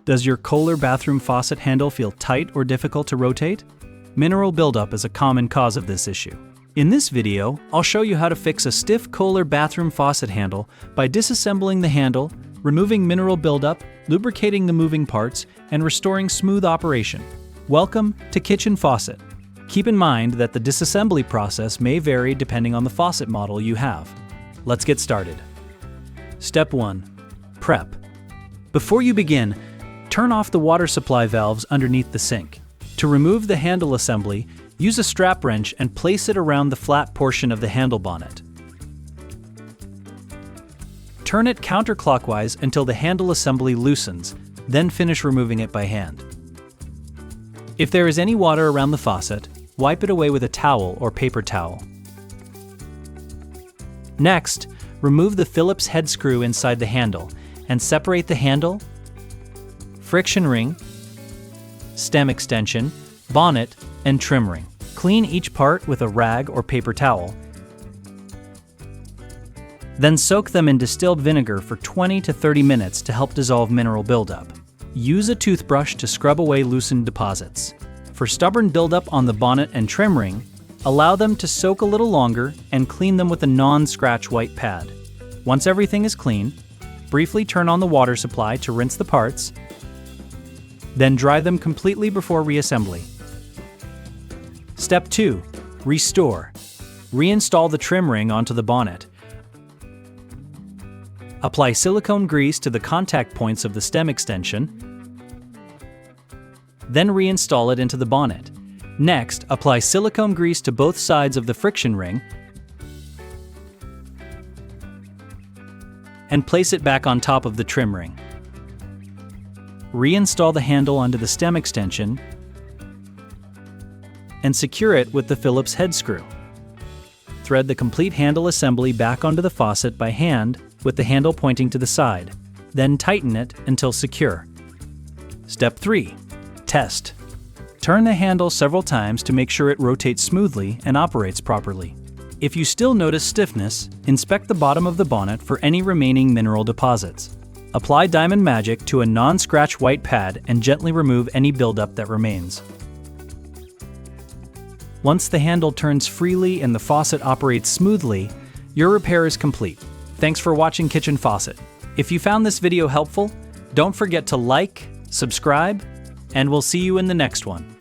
Does your Kohler bathroom faucet handle feel tight or difficult to rotate? Mineral buildup is a common cause of this issue. In this video, I'll show you how to fix a stiff Kohler bathroom faucet handle by disassembling the handle, removing mineral buildup, lubricating the moving parts, and restoring smooth operation. Welcome to Kitchen Faucet. Keep in mind that the disassembly process may vary depending on the faucet model you have. Let's get started. Step 1. Prep. Before you begin, turn off the water supply valves underneath the sink. To remove the handle assembly, use a strap wrench and place it around the flat portion of the handle bonnet. Turn it counterclockwise until the handle assembly loosens, then finish removing it by hand. If there is any water around the faucet, wipe it away with a towel or paper towel. Next, remove the Phillips head screw inside the handle and separate the handle, friction ring, stem extension, bonnet, and trim ring. Clean each part with a rag or paper towel. Then soak them in distilled vinegar for 20 to 30 minutes to help dissolve mineral buildup. Use a toothbrush to scrub away loosened deposits. For stubborn buildup on the bonnet and trim ring, allow them to soak a little longer and clean them with a non-scratch white pad. Once everything is clean, briefly turn on the water supply to rinse the parts, then dry them completely before reassembly. Step 2. Restore. Reinstall the trim ring onto the bonnet. Apply silicone grease to the contact points of the stem extension, then reinstall it into the bonnet. Next, apply silicone grease to both sides of the friction ring and place it back on top of the trim ring. Reinstall the handle onto the stem extension and secure it with the Phillips head screw. Thread the complete handle assembly back onto the faucet by hand with the handle pointing to the side. Then tighten it until secure. Step 3. Test. Turn the handle several times to make sure it rotates smoothly and operates properly. If you still notice stiffness, inspect the bottom of the bonnet for any remaining mineral deposits. Apply Diamond Magic to a non-scratch white pad and gently remove any buildup that remains. Once the handle turns freely and the faucet operates smoothly, your repair is complete. Thanks for watching Kitchen Faucet. If you found this video helpful, don't forget to like, subscribe, and we'll see you in the next one.